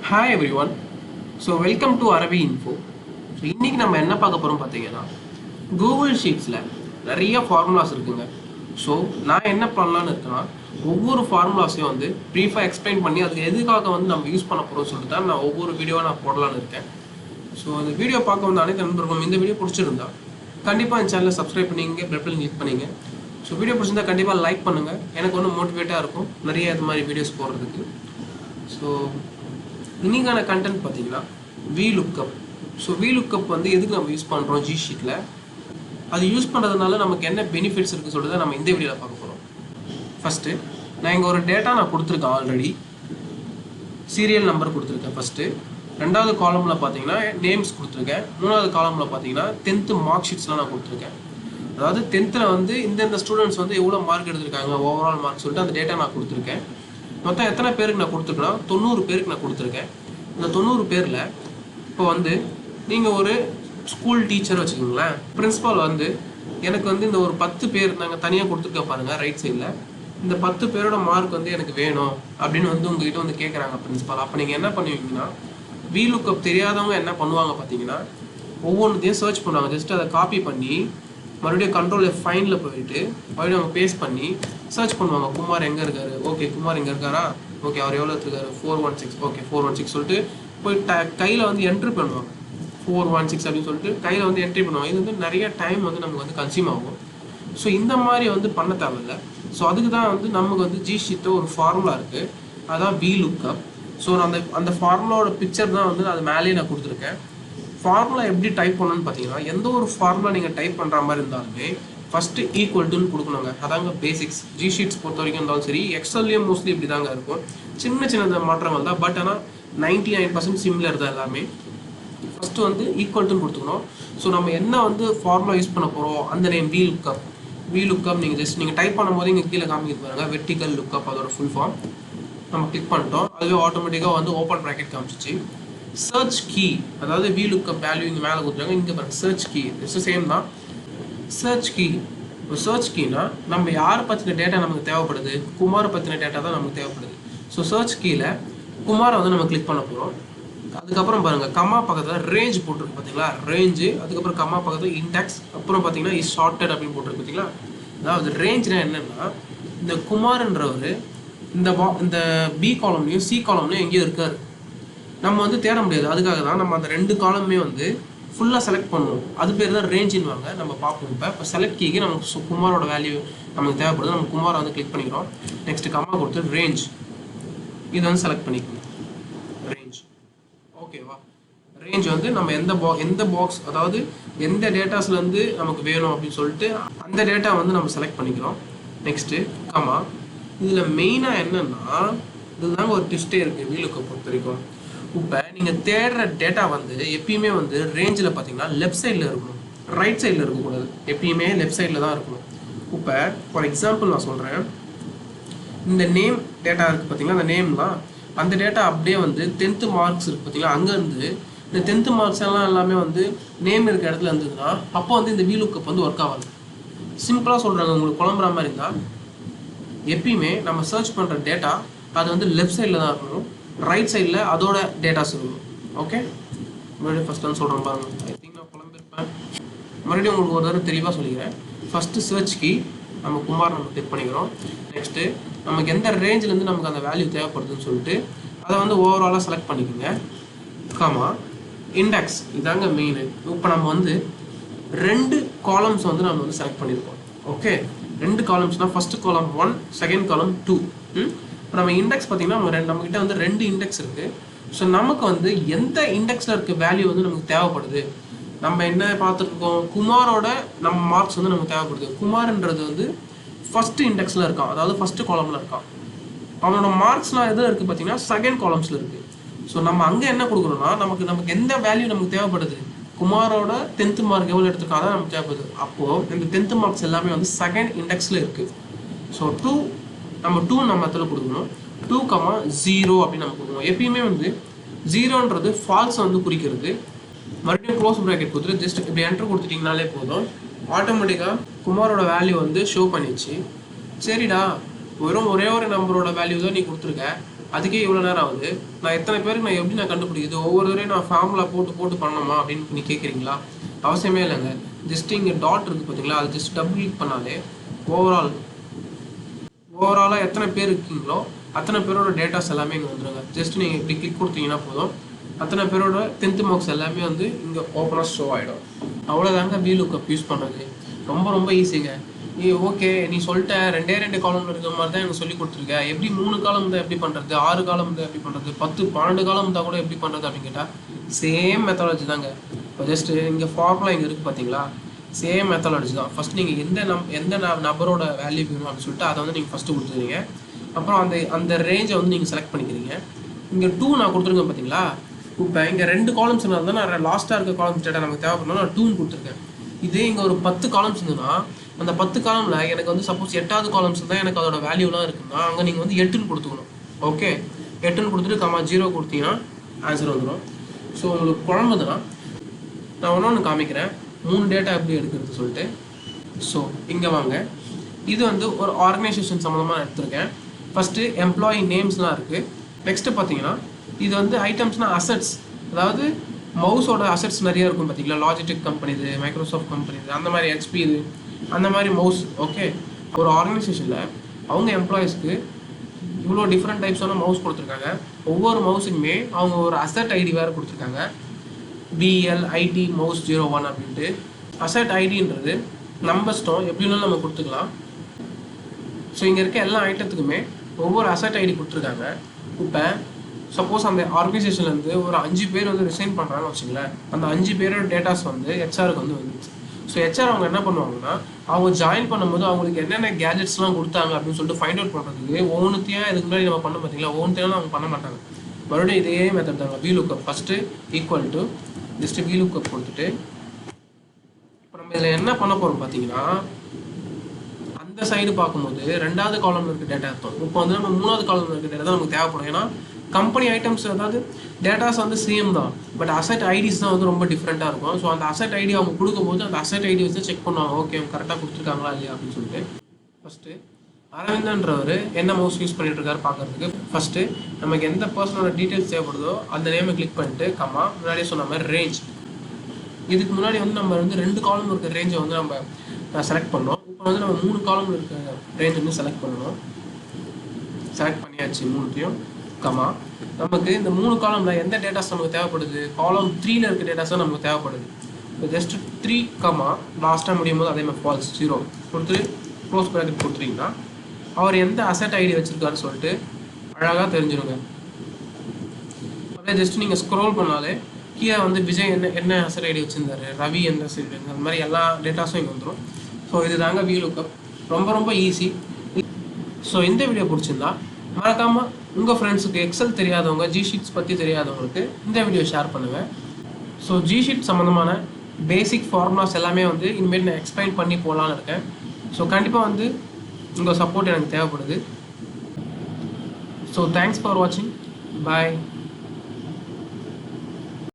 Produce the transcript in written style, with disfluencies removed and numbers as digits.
Hi everyone. So welcome to Aravi Info. So இன்னைக்கு நம்ம என்ன பார்க்க போறோம் பார்த்தீங்கன்னா Google Sheetsல நிறைய ஃபார்முலாஸ் இருக்குங்க. ஸோ நான் என்ன பண்ணலான்னு இருக்கேன்னா ஒவ்வொரு ஃபார்முலாஸையும் வந்து ப்ரீஃபாக எக்ஸ்பிளைன் பண்ணி அதுக்கு எதுக்காக வந்து நம்ம யூஸ் பண்ண போகிறோம் சொல்லிட்டு தான் நான் ஒவ்வொரு வீடியோவை நான் போடலான்னு இருக்கேன். ஸோ அந்த வீடியோ பார்க்க வந்து அனைத்து நண்பர்களும் இந்த வீடியோ பிடிச்சிருந்தா கண்டிப்பாக இந்த சேனலை சப்ஸ்கிரைப் பண்ணிங்க, பெல் பட்டன் கிளிக் பண்ணிங்க. ஸோ வீடியோ பிடிச்சிருந்தா கண்டிப்பாக லைக் பண்ணுங்கள், எனக்கு ஒன்றும் மோட்டிவேட்டாக இருக்கும் நிறைய இது மாதிரி வீடியோஸ் போடுறதுக்கு. ஸோ இன்னைக்கான கண்டென்ட் பார்த்தீங்கன்னா Vlookup. ஸோ Vlookup வந்து எதுக்கு நம்ம யூஸ் பண்ணுறோம் Gsheetல, அது யூஸ் பண்ணுறதுனால நமக்கு என்ன பெனிஃபிட்ஸ் இருக்குது சொல்லிட்டு நம்ம இந்த வீடியோவில் பார்க்க போகிறோம். ஃபஸ்ட்டு நான் இங்கே ஒரு டேட்டா நான் கொடுத்துருக்கேன், ஆல்ரெடி சீரியல் நம்பர் கொடுத்துருக்கேன். ஃபஸ்ட்டு ரெண்டாவது காலமில் பார்த்தீங்கன்னா நேம்ஸ் கொடுத்துருக்கேன். மூணாவது காலமில் பார்த்தீங்கன்னா 10th மார்க் ஷீட்ஸ்லாம் நான் கொடுத்துருக்கேன். அதாவது 10th வந்து இந்தந்த ஸ்டூடெண்ட்ஸ் வந்து எவ்வளோ மார்க் எடுத்திருக்காங்க, ஓவரால் மார்க் சொல்லிட்டு அந்த டேட்டா நான் கொடுத்துருக்கேன். மொத்தம் எத்தனை பேருக்கு நான் கொடுத்துருக்கேன்னா 90 பேருக்கு நான் கொடுத்துருக்கேன். இந்த 90 பேரில் இப்போ வந்து நீங்கள் ஒரு ஸ்கூல் டீச்சர் வச்சுக்கோங்களேன், பிரின்ஸிபால் வந்து எனக்கு வந்து இந்த ஒரு 10 பேர் நாங்கள் தனியாக கொடுத்துருக்க பாருங்கள் ரைட் சைடில், இந்த 10 பேரோட மார்க் வந்து எனக்கு வேணும் அப்படின்னு வந்து உங்ககிட்ட வந்து கேட்குறாங்க பிரின்ஸிபால். அப்போ நீங்கள் என்ன பண்ணுவீங்கன்னா Vlookup தெரியாதவங்க என்ன பண்ணுவாங்க பார்த்தீங்கன்னா ஒவ்வொன்றுத்தையும் சர்ச் பண்ணுவாங்க. ஜஸ்ட் அதை காப்பி பண்ணி மறுபடியும் கண்ட்ரோல் ஃபைனில் போயிட்டு மறுபடியும் அவங்க பேஸ்ட் பண்ணி சர்ச் பண்ணுவாங்க. குமார் எங்கே இருக்காரு, ஓகே குமார் எங்கே இருக்காரா, ஓகே அவர் எவ்வளோ இருக்காரு 416, ஓகே 416 சொல்லிட்டு போய் கையில் வந்து என்ட்ரி பண்ணுவாங்க. 416 அப்படின்னு சொல்லிட்டு கையில் வந்து என்ட்ரி பண்ணுவாங்க. இது வந்து நிறைய டைம் வந்து நமக்கு வந்து கன்சியூம் ஆகும். ஸோ இந்த மாதிரி வந்து பண்ண தேவையில்ல. ஸோ அதுக்கு தான் வந்து நமக்கு வந்து Gsheet ஒரு ஃபார்முலா இருக்குது, அதான் Vlookup. ஸோ நான் அந்த ஃபார்முலாவோட பிக்சர் தான் வந்து அது மேலேயே நான் கொடுத்துருக்கேன். ஃபார்முலா எப்படி டைப் பண்ணணும்னு பார்த்தீங்கன்னா எந்த ஒரு ஃபார்முலா நீங்கள் டைப் பண்ணுற மாதிரி இருந்தாலுமே ஃபஸ்ட்டு ஈக்குவல் டுன்னு கொடுக்கணுங்க. அதாங்க பேசிக்ஸ். Gsheets பொறுத்த வரைக்கும் இருந்தாலும் சரி, எக்ஸல்லையும் மோஸ்ட்லி இப்படி தாங்க இருக்கும். சின்ன சின்ன மாற்றங்கள் தான், பட் ஆனால் 99% சிமிலர் தான் எல்லாமே. ஃபஸ்ட்டு வந்து ஈக்குவல் டுன்னு கொடுத்துக்கணும். ஸோ நம்ம என்ன வந்து ஃபார்முலா யூஸ் பண்ண போகிறோம் அந்த நேம் Vlookup நீங்கள் ஜஸ்ட் நீங்கள் டைப் பண்ணும்போது இங்கே கீழே காமிக்கிறது பாருங்க, வெர்டிக்கல் லுக்கப் அதோட ஃபுல் ஃபார்ம். நம்ம கிளிக் பண்ணிட்டோம், அதுவே ஆட்டோமேட்டிக்காக வந்து ஓப்பன் ப்ராக்கெட் காமிச்சிச்சு. சர்ச் கீ, அதாவது Vlookup வேல்யூ இங்கே மேலே கொடுத்துருக்காங்க, இங்கே பாருங்க சர்ச் கீ இட்ஸ் சேம் தான். சர்ச் கீ, ஒரு சர்ச் கீனா நம்ம யாரை பற்றின டேட்டா நமக்கு தேவைப்படுது, குமாரை பற்றின டேட்டா தான் நமக்கு தேவைப்படுது. ஸோ சர்ச் கீயில் குமாரை வந்து நம்ம கிளிக் பண்ண போகிறோம். அதுக்கப்புறம் பாருங்கள் கம்மா பக்கத்தில் ரேஞ்ச் போட்டிருக்கு பார்த்தீங்களா, ரேஞ்சு, அதுக்கப்புறம் கம்மா பக்கத்தில் இண்டெக்ஸ், அப்புறம் பார்த்தீங்கன்னா இஸ் ஷார்ட்டட் அப்படின்னு போட்டிருக்கு பார்த்தீங்களா. அதாவது ரேஞ்ச்னா என்னென்னா இந்த குமார்ன்றவர் இந்த பி காலம்லையும் சி காலம்லையும் எங்கேயோ இருக்கார், நம்ம வந்து தேட முடியாது. அதுக்காக தான் நம்ம அந்த 2 காலமே வந்து ஃபுல்லாக செலக்ட் பண்ணுவோம். அது பேர் தான் ரேஞ்சின்னு வாங்க. நம்ம பார்ப்போம். இப்போ செலக்ட் கீக்கு நமக்கு குமாரோட வேல்யூ நமக்கு தேவைப்படுது. நம்ம குமாரை வந்து கிளிக் பண்ணிக்கிறோம். நெக்ஸ்ட் கம்மா கொடுத்து ரேஞ்ச் இதை வந்து செலக்ட் பண்ணிக்கணும். ரேஞ்ச் ஓகேவா. ரேஞ்ச் வந்து நம்ம எந்த பாக்ஸ், அதாவது எந்த டேட்டாஸ்லேருந்து நமக்கு வேணும் அப்படின்னு சொல்லிட்டு அந்த டேட்டா வந்து நம்ம செலக்ட் பண்ணிக்கிறோம். நெக்ஸ்ட்டு கம்மா. இதில் மெயினாக என்னென்னா இதுதாங்க ஒரு ட்விஸ்டே இருக்குது Vlookup பொறுத்த வரைக்கும். இப்போ நீங்கள் தேடுற டேட்டா வந்து எப்பயுமே வந்து ரேஞ்சில் பார்த்தீங்கன்னா லெஃப்ட் சைடில் இருக்கணும், ரைட் சைடில் இருக்கக்கூடாது. எப்பயுமே லெஃப்ட் சைடில் தான் இருக்கணும். இப்போ ஃபார் எக்ஸாம்பிள் நான் சொல்கிறேன், இந்த நேம் டேட்டா இருக்குது பார்த்தீங்கன்னா, அந்த நேம் தான் அந்த டேட்டா அப்படியே வந்து 10th மார்க்ஸ் இருக்குது பார்த்தீங்களா, அங்கேருந்து இந்த 10th மார்க்ஸ் எல்லாம் எல்லாமே வந்து நேம் இருக்க இடத்துல இருந்ததுன்னா அப்போ வந்து இந்த Vlookup வந்து ஒர்க் ஆகாது. சிம்பிளாக சொல்கிறாங்க, உங்களுக்கு குழம்புற மாதிரி இருந்தால் எப்பயுமே நம்ம சர்ச் பண்ணுற டேட்டா அது வந்து லெஃப்ட் சைடில் தான் இருக்கணும், ரைட் சைடில் அதோட டேட்டாஸ் இருக்கணும். ஓகே, மறுபடியும் ஃபஸ்ட் வந்து சொல்கிறேன் பாருங்கள். ஐ திங்க் நான் குழம்பிருப்பேன். மறுபடியும் உங்களுக்கு ஒரு தடவை தெளிவாக சொல்லிக்கிறேன். ஃபஸ்ட்டு சர்ச் கீ நம்ம குமார் நம்ம கிளிக் பண்ணிக்கிறோம். நெக்ஸ்ட்டு நமக்கு எந்த ரேஞ்சிலேருந்து நமக்கு அந்த வேல்யூ தேவைப்படுதுன்னு சொல்லிட்டு அதை வந்து ஓவராலாக செலக்ட் பண்ணிக்கோங்க. கமா இண்டெக்ஸ், இதாங்க மெயின். இப்போ நம்ம வந்து 2 காலம்ஸ் வந்து நம்ம வந்து செலக்ட் பண்ணியிருக்கோம். ஓகே, 2 காலம்ஸ்னால் ஃபஸ்ட்டு காலம் 1, செகண்ட் காலம் 2. இப்போ நம்ம இண்டெக்ஸ் பார்த்தீங்கன்னா நம்மக்கிட்ட வந்து 2 இண்டெக்ஸ் இருக்குது. ஸோ நமக்கு வந்து எந்த இண்டெக்ஸில் இருக்க வேல்யூ வந்து நமக்கு தேவைப்படுது, நம்ம என்ன பார்த்துருக்கோம், குமாரோட நம்ம மார்க்ஸ் வந்து நமக்கு தேவைப்படுது. குமார்ன்றது வந்து ஃபஸ்ட்டு இண்டெக்ஸில் இருக்கான், அதாவது ஃபஸ்ட்டு காலமில் இருக்கான். அவனோட மார்க்ஸ்லாம் எதில் இருக்குது பார்த்தீங்கன்னா செகண்ட் காலம்ஸில் இருக்குது. ஸோ நம்ம அங்கே என்ன கொடுக்குறோன்னா நமக்கு எந்த வேல்யூ நமக்கு தேவைப்படுது, குமாரோட 10th மார்க் எவ்வளோ எடுத்துருக்கா தான் நமக்கு தேவைப்படுது. அப்போது இந்த 10th மார்க்ஸ் எல்லாமே வந்து செகண்ட் இண்டெக்ஸில் இருக்குது. ஸோ 2 நம்ம இடத்துல கொடுக்கணும். 2,0 அப்படின்னு நம்ம கொடுக்கணும். எப்பயுமே வந்து 0ன்றது ஃபால்ஸ் வந்து குறிக்கிறது. மறுபடியும் க்ளோஸ் ப்ராக்கெட் கொடுத்துட்டு ஜஸ்ட் இப்படி என்ட்ரு கொடுத்துட்டிங்கனாலே போதும், ஆட்டோமேட்டிக்காக குமாரோட வேல்யூ வந்து ஷோ பண்ணிடுச்சு. சரிடா, வெறும் ஒரே ஒரு நம்பரோட வேல்யூ தான் நீ கொடுத்துருக்க, அதுக்கே இவ்வளோ நேரம் ஆகுது. நான் எத்தனை பேருக்கு நான் எப்படி நான் கண்டுபிடிக்குது? ஒவ்வொரு தடவையும் நான் ஃபார்முலா போட்டு போட்டு பண்ணணுமா அப்படின்னு நீ கேட்குறீங்களா? அவசியமே இல்லைங்க. ஜஸ்ட் இங்கே டாட் இருக்குது பார்த்தீங்களா, அது ஜஸ்ட் டபுள் கிளிக் பண்ணாலே ஓவராலாக எத்தனை பேர் இருக்கீங்களோ அத்தனை பேரோட டேட்டாஸ் எல்லாமே இங்கே வந்துடுங்க. ஜஸ்ட் நீங்கள் இப்படி கிளிக் கொடுத்தீங்கன்னா போதும், அத்தனை பேரோட 10th மார்க்ஸ் எல்லாமே வந்து இங்கே ஓப்பனாக ஷோ ஆகிடும். அவ்வளோதாங்க VLOOKUP யூஸ் பண்ணுறது. ரொம்ப ரொம்ப ஈஸிங்க. நீ ஓகே நீ சொல்லிட்ட 2 காலம் இருக்கிற மாதிரி தான் எனக்கு சொல்லி கொடுத்துருக்க, எப்படி 3 காலம் தான் எப்படி பண்ணுறது, 6 காலம் தான் எப்படி பண்ணுறது, 10 12 காலம் தான் கூட எப்படி பண்ணுறது அப்படின்னு கேட்டால் சேம் மெத்தடாலஜி தாங்க. இப்போ ஜஸ்ட்டு இங்கே ஃபார்முலா இங்கே இருக்குது பார்த்தீங்களா, சேம் மெத்தடாலஜி தான். ஃபஸ்ட் நீங்கள் எந்த நபரோட வேல்யூ வேணும் அப்படின்னு சொல்லிட்டு அதை வந்து நீங்கள் ஃபஸ்ட்டு கொடுத்துருவீங்க. அப்புறம் அந்த ரேஞ்சை வந்து நீங்கள் செலக்ட் பண்ணிக்கிறீங்க. இங்கே 2 நான் கொடுத்துருக்கேன் பார்த்தீங்களா. இப்போ இங்கே 2 காலம்ஸ் இருந்தால் நான் லாஸ்ட்டாக இருக்க காலம்ஸ் டேட்டா நமக்கு தேவைப்படணும், நான் 2 கொடுத்துருக்கேன். இதே இங்கே ஒரு 10 காலம்ஸ் இருந்ததுன்னா அந்த 10 காலமில் எனக்கு வந்து சப்போஸ் 8வது காலம்ஸ் தான் எனக்கு அதோட வேல்யூலாம் இருக்குன்னா அங்கே நீங்கள் வந்து 8ன்னு கொடுத்துக்கணும். ஓகே 8ன்னு கொடுத்துட்டு 0 கொடுத்தீங்கன்னா ஆன்சர் வந்துடும். ஸோ உங்களுக்கு குழம்புதுன்னா நான் ஒன்று காமிக்கிறேன் 3 டேட்டா எப்படி எடுக்கிறது சொல்லிட்டு. ஸோ இங்கே வாங்க, இது வந்து ஒரு ஆர்கனைசேஷன் சம்மந்தமாக எடுத்திருக்கேன். ஃபஸ்ட்டு எம்ப்ளாயி நேம்ஸ்லாம் இருக்குது. நெக்ஸ்ட்டு பார்த்தீங்கன்னா இது வந்து ஐட்டம்ஸ்னால் அசட்ஸ், அதாவது மவுஸோட அசட்ஸ் நிறைய இருக்கும் பார்த்தீங்களா, லாஜிடெக் கம்பெனி இது, மைக்ரோசாஃப்ட் கம்பெனி இது, அந்த மாதிரி HP இது, அந்த மாதிரி மவுஸ். ஓகே ஒரு ஆர்கனைசேஷனில் அவங்க எம்ப்ளாயீஸ்க்கு இவ்வளோ டிஃப்ரெண்ட் டைப்ஸான மவுஸ் கொடுத்துருக்காங்க. ஒவ்வொரு மவுஸுக்குமே அவங்க ஒரு அசட் ஐடி வேறு கொடுத்துருக்காங்க, BLIT மவுஸ் 01 அப்படின்ட்டு. அசட் ஐடின்றது நம்பர்ஸ்டும் எப்படினாலும் நம்ம கொடுத்துக்கலாம். ஸோ இங்கே இருக்க எல்லா ஐட்டத்துக்குமே ஒவ்வொரு அசட் ஐடி கொடுத்துருக்காங்க. இப்போ சப்போஸ் அந்த ஆர்கனைசேஷன்லேருந்து ஒரு 5 பேர் வந்து ரிசைன் பண்ணுறாங்கன்னு வச்சுங்களேன், அந்த 5 பேரோட டேட்டாஸ் வந்து HRக்கு வந்து வந்துச்சு. ஸோ HR அவங்க என்ன பண்ணுவாங்கன்னா அவங்க ஜாயின் பண்ணும்போது அவங்களுக்கு என்னென்ன கேஜெட்ஸ்லாம் கொடுத்தாங்க அப்படின்னு சொல்லிட்டு ஃபைண்ட் அவுட் பண்ணுறதுக்கு ஒவ்வொன்றுத்தையும் இதுக்கு முன்னாடி நம்ம பண்ண பார்த்தீங்களா, ஒவ்வொன்றுத்தையும் அவங்க பண்ண மாட்டாங்க. மறுபடியும் இதே மெத்தட் தாங்க. VLOOKUP first equal to just VLOOKUP கொடுத்துட்டு இப்போ நம்ம இதில் என்ன பண்ண போகிறோம் பார்த்தீங்கன்னா, அந்த சைடு பார்க்கும்போது 2வது காலம்ல இருக்க டேட்டா இருக்கும். இப்போ வந்து நம்ம 3வது காலம்ல இருக்க டேட்டா தான் நமக்கு தேவைப்படும். ஏன்னா கம்பெனி ஐட்டம்ஸ் அதாவது டேட்டாஸ் வந்து சேம் தான், பட் அசட் ஐடிஸ் தான் வந்து ரொம்ப டிஃப்ரெண்ட்டாக இருக்கும். ஸோ அந்த அசட் ஐடி அவங்க கொடுக்கும்போது அந்த அசட் ஐடி வச்சு செக் பண்ணுவாங்க, ஓகே அவங்க கரெக்டாக கொடுத்துருக்காங்களா இல்லையா அப்படின்னு சொல்லிட்டு. ஃபஸ்ட்டு அரவிந்தன்றவர் என்ன மவுஸ் யூஸ் பண்ணிட்டு இருக்காரு பார்க்கறதுக்கு ஃபஸ்ட்டு நமக்கு எந்த பர்சனோட டீட்டெயில்ஸ் தேவைப்படுதோ அந்த நேமை கிளிக் பண்ணிட்டு முன்னாடியே சொன்ன மாதிரி ரேஞ்ச். இதுக்கு முன்னாடி வந்து நம்ம வந்து 2 காலம் இருக்கிற ரேஞ்சை வந்து நம்ம செலக்ட் பண்ணோம். இப்போ வந்து நம்ம 3 காலம் இருக்கிற ரேஞ்ச் வந்து செலக்ட் பண்ணணும். செலக்ட் பண்ணியாச்சு 3த்தையும். நமக்கு இந்த 3 காலமில் எந்த டேட்டாஸ் நமக்கு தேவைப்படுது, காலம் 3ல இருக்க டேட்டாஸ் தான் நமக்கு தேவைப்படுது. இப்போ ஜஸ்ட் 3 லாஸ்ட்டாக முடியும் போது அதே மாதிரி ஃபால்ஸ் 0 கொடுத்து க்ளோஸ் ப்ராக்கெட் கொடுத்துட்டிங்கன்னா அவர் எந்த அசட் ஐடி வச்சுருக்காருன்னு சொல்லிட்டு அழகாக தெரிஞ்சிருங்க. அப்படியே ஜஸ்ட் நீங்கள் ஸ்க்ரோல் பண்ணாலே கீழே வந்து விஜய் என்ன அசட் ஐடி வச்சுருந்தாரு, ரவி எந்த அசட் ஐடி, அந்த மாதிரி எல்லா டேட்டாஸும் இங்கே வந்துடும். ஸோ இது தாங்க VLOOKUP, ரொம்ப ரொம்ப ஈஸி. ஸோ இந்த வீடியோ பிடிச்சிருந்தா மறக்காமல் உங்கள் ஃப்ரெண்ட்ஸுக்கு எக்ஸல் தெரியாதவங்க, Gsheets பற்றி தெரியாதவங்களுக்கு இந்த வீடியோ ஷேர் பண்ணுங்கள். ஸோ Gsheet சம்மந்தமான பேசிக் ஃபார்முலாஸ் எல்லாமே வந்து இனிமேல் நான் எக்ஸ்பிளைன் பண்ணி போகலான்னு இருக்கேன். ஸோ கண்டிப்பாக வந்து உங்கள் சப்போர்ட் எனக்கு தேவைப்படுது. ஸோ தேங்க்ஸ் ஃபார் வாட்சிங், பாய்.